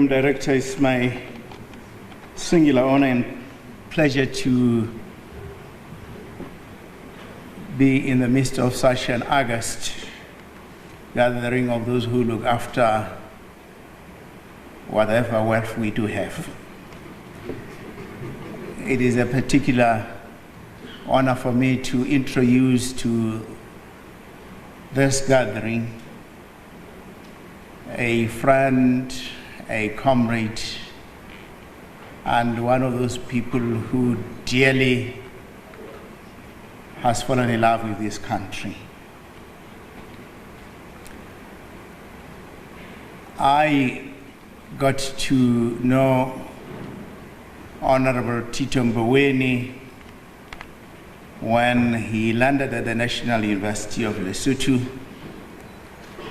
Program Director, it's my singular honor and pleasure to be in the midst of such an august gathering of those who look after whatever wealth we do have. It is a particular honor for me to introduce to this gathering a friend, a comrade, and one of those people who dearly has fallen in love with this country. I got to know Honorable Tito Mboweni when he landed at the National University of Lesotho,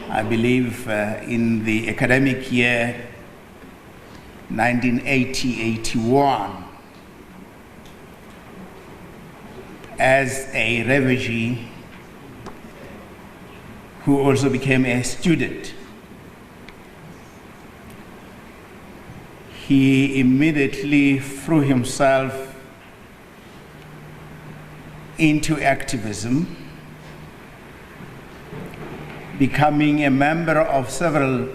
I believe in the academic year 1980-81, as a refugee who also became a student. He immediately threw himself into activism, becoming a member of several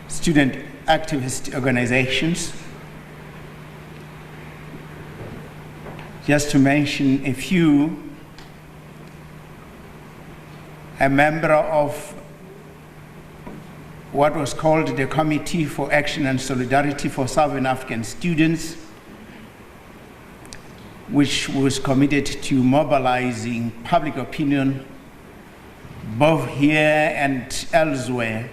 student activist organizations. Just to mention a few, a member of what was called the Committee for Action and Solidarity for Southern African Students, which was committed to mobilizing public opinion both here and elsewhere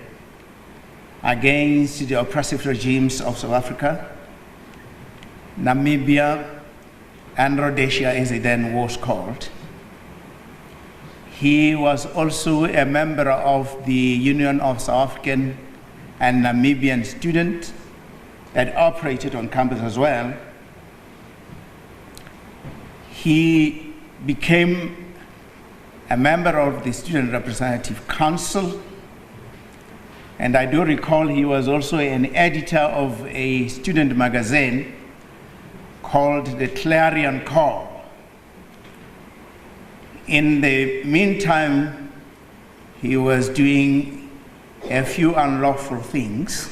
against the oppressive regimes of South Africa, Namibia, and Rhodesia, as it then was called. He was also a member of the Union of South African and Namibian Students that operated on campus as well. He became a member of the Student Representative Council, and I do recall he was also an editor of a student magazine called the Clarion Call. In the meantime, he was doing a few unlawful things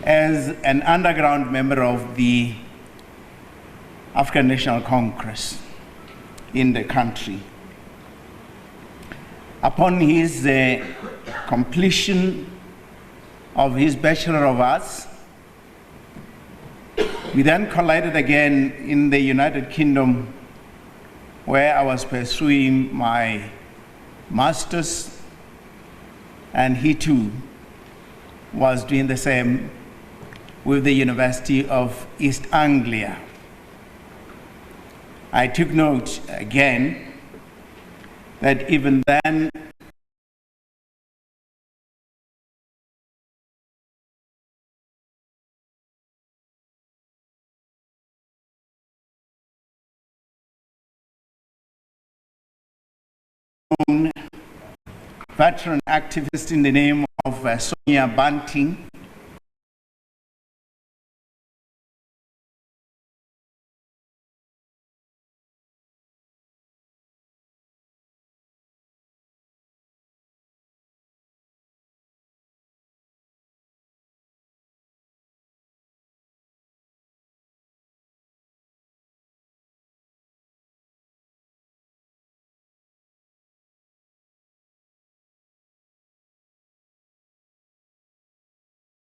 as an underground member of the African National Congress in the country. Upon his completion of his Bachelor of Arts, we then collided again in the United Kingdom, where I was pursuing my master's, and he too was doing the same with the University of East Anglia. I took note again that even then veteran activist in the name of Sonia Banting,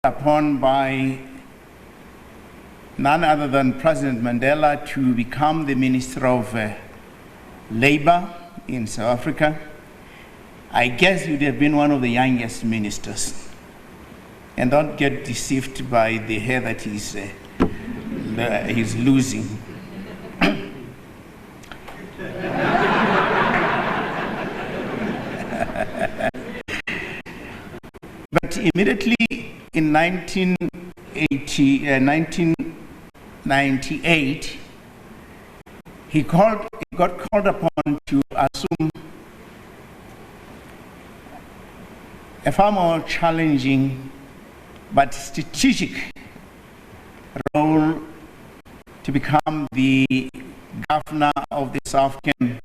upon by none other than President Mandela to become the Minister of Labor in South Africa. I guess he would have been one of the youngest ministers. And don't get deceived by the hair that he's losing. But immediately in 1998, he got called upon to assume a far more challenging but strategic role to become the governor of the South African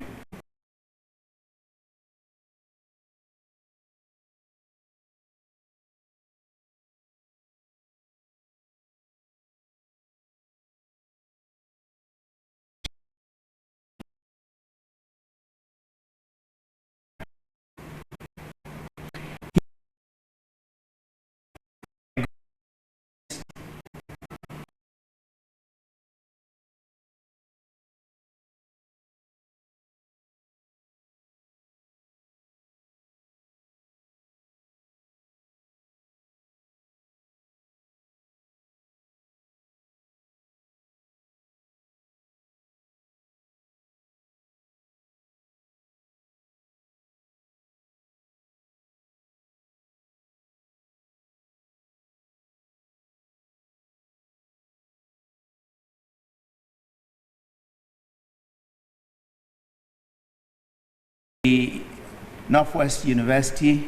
Northwest University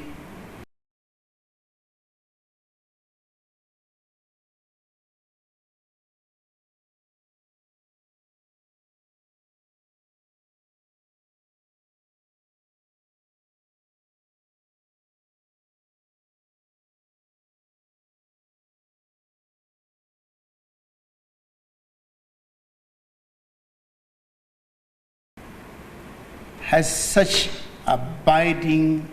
has such abiding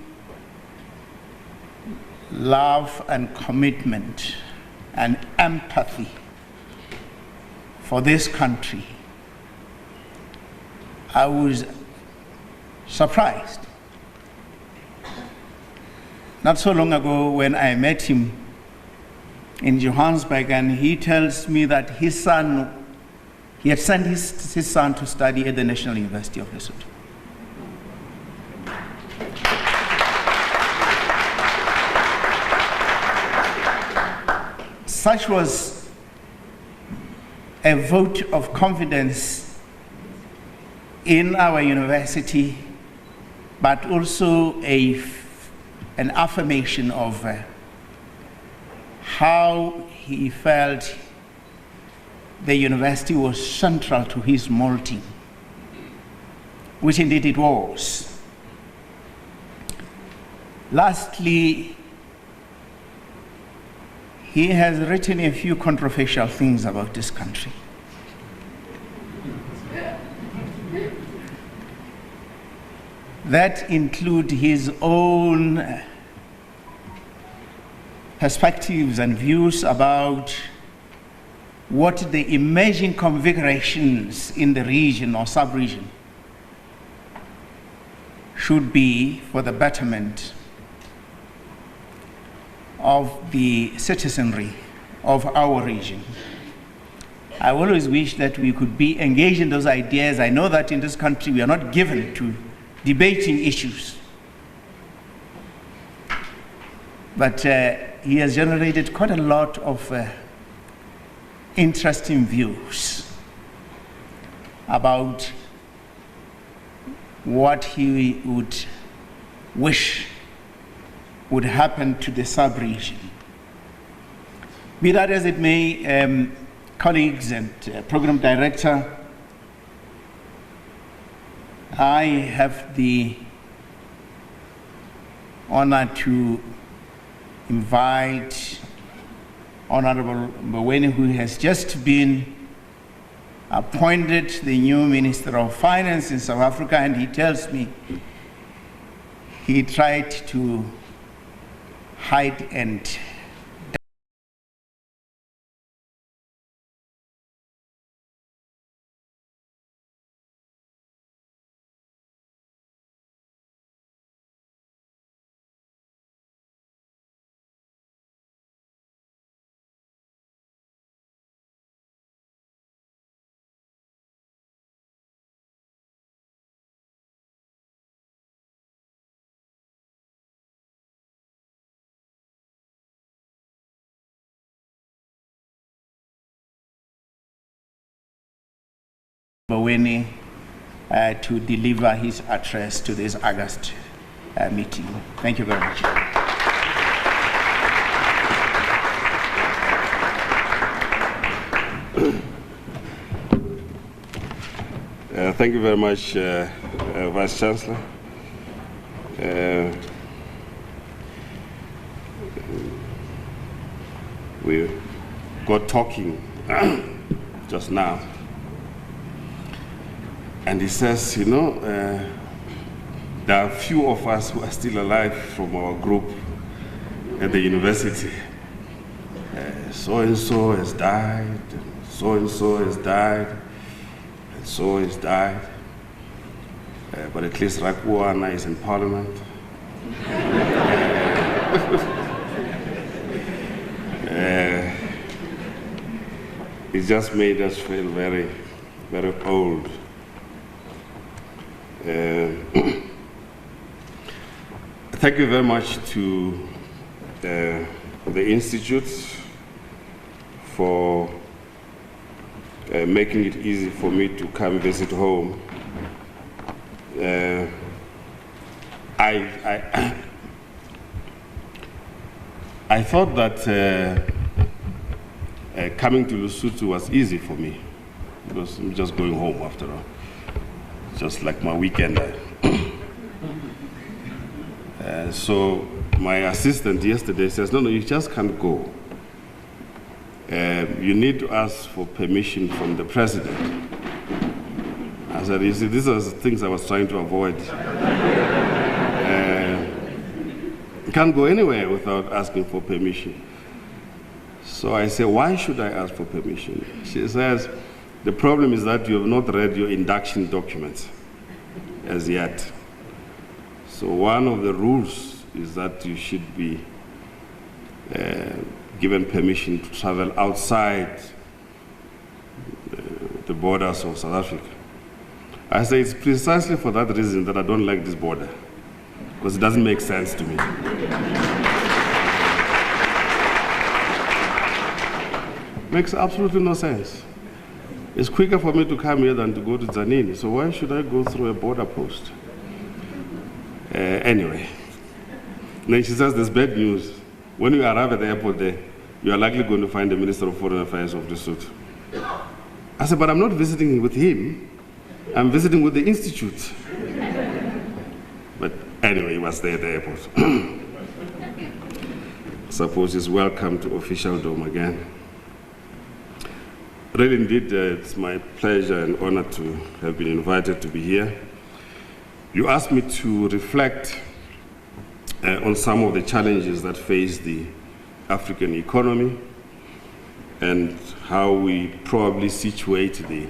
love and commitment and empathy for this country. I was surprised. Not so long ago when I met him in Johannesburg, and he tells me that his son, he had sent his son to study at the National University of Lesotho. Such was a vote of confidence in our university, but also an affirmation of how he felt the university was central to his molding, which indeed it was. Lastly, he has written a few controversial things about this country. That include his own perspectives and views about what the emerging configurations in the region or sub-region should be for the betterment of the citizenry of our region. I always wish that we could be engaged in those ideas. I know that in this country we are not given to debating issues. But he has generated quite a lot of interesting views about what he would wish would happen to the sub-region. Be that as it may, colleagues and program director, I have the honor to invite Honorable Mboweni, who has just been appointed the new Minister of Finance in South Africa, and he tells me he tried to hide and Mboweni to deliver his address to this August meeting. Thank you very much. Thank you very much, Vice Chancellor. We got talking just now, and he says, you know, there are few of us who are still alive from our group at the university. So-and-so has died, so-and-so has died, and so has died. But at least Rakuana is in Parliament. It just made us feel very, very old. Thank you very much to the Institute for making it easy for me to come visit home. I thought that coming to Lesotho was easy for me because I'm just going home after all, just like my weekend. So my assistant yesterday says, no, you just can't go. You need to ask for permission from the president. I said, you see, these are the things I was trying to avoid. You can't go anywhere without asking for permission. So I said, why should I ask for permission? She says, the problem is that you have not read your induction documents as yet. So one of the rules is that you should be given permission to travel outside the borders of South Africa. I say it's precisely for that reason that I don't like this border, because it doesn't make sense to me. Makes absolutely no sense. It's quicker for me to come here than to go to Zanini, so why should I go through a border post? Anyway, then she says there's bad news. When you arrive at the airport there, you are likely going to find the Minister of Foreign Affairs of Lesotho. I said, but I'm not visiting with him. I'm visiting with the Institute. But anyway, he was there at the airport. Suppose he's welcome to officialdom again. Really, indeed, it's my pleasure and honor to have been invited to be here. You asked me to reflect on some of the challenges that face the African economy and how we probably situate the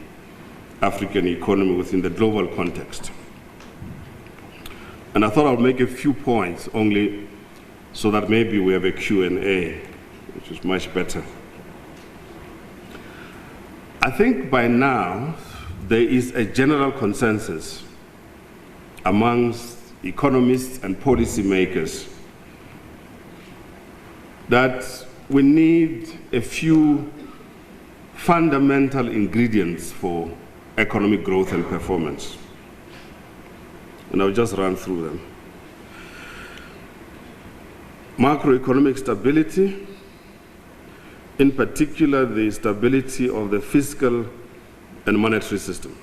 African economy within the global context. And I thought I'll make a few points only so that maybe we have a Q&A, which is much better. I think by now there is a general consensus amongst economists and policymakers that we need a few fundamental ingredients for economic growth and performance. And I'll just run through them. Macroeconomic stability, in particular the stability of the fiscal and monetary system.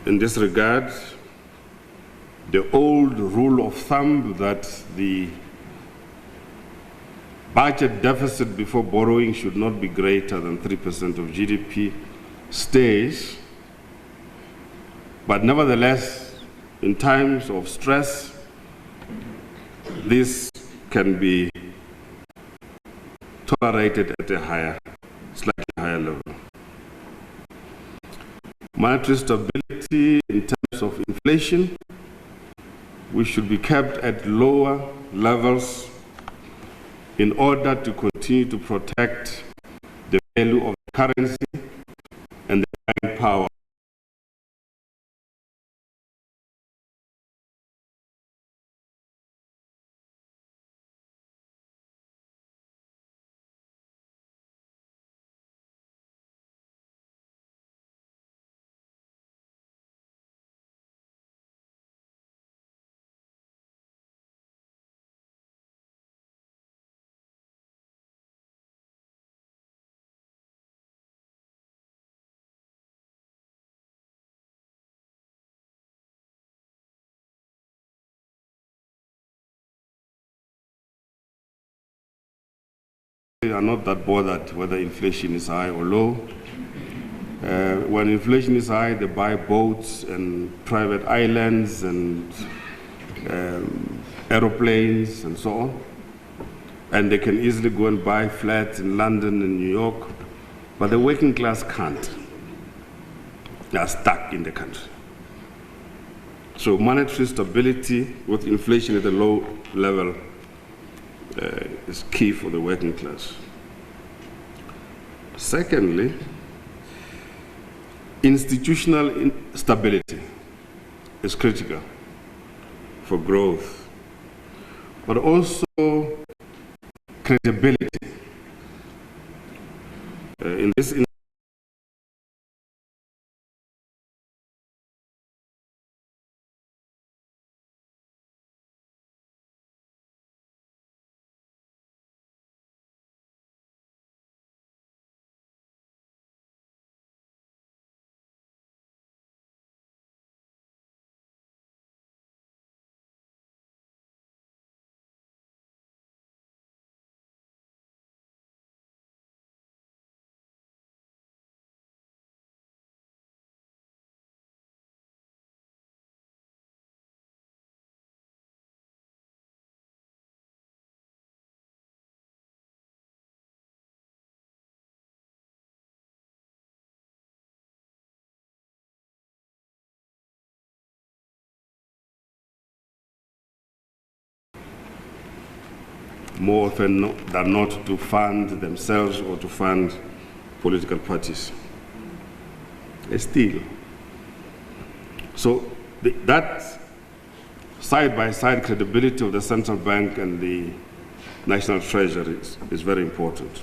In this regard, the old rule of thumb that the budget deficit before borrowing should not be greater than 3% of GDP stays, but nevertheless, in times of stress, this can be tolerated at a slightly higher level. Monetary stability in terms of inflation, we should be kept at lower levels in order to continue to protect the value of the currency and the buying power are not that bothered whether inflation is high or low. When inflation is high, they buy boats and private islands and aeroplanes and so on. And they can easily go and buy flats in London and New York. But the working class can't. They are stuck in the country. So monetary stability with inflation at a low level is key for the working class. Secondly, institutional stability is critical for growth, but also credibility. In this more often than not to fund themselves or to fund political parties. Still. So that side-by-side credibility of the central bank and the national treasury is very important.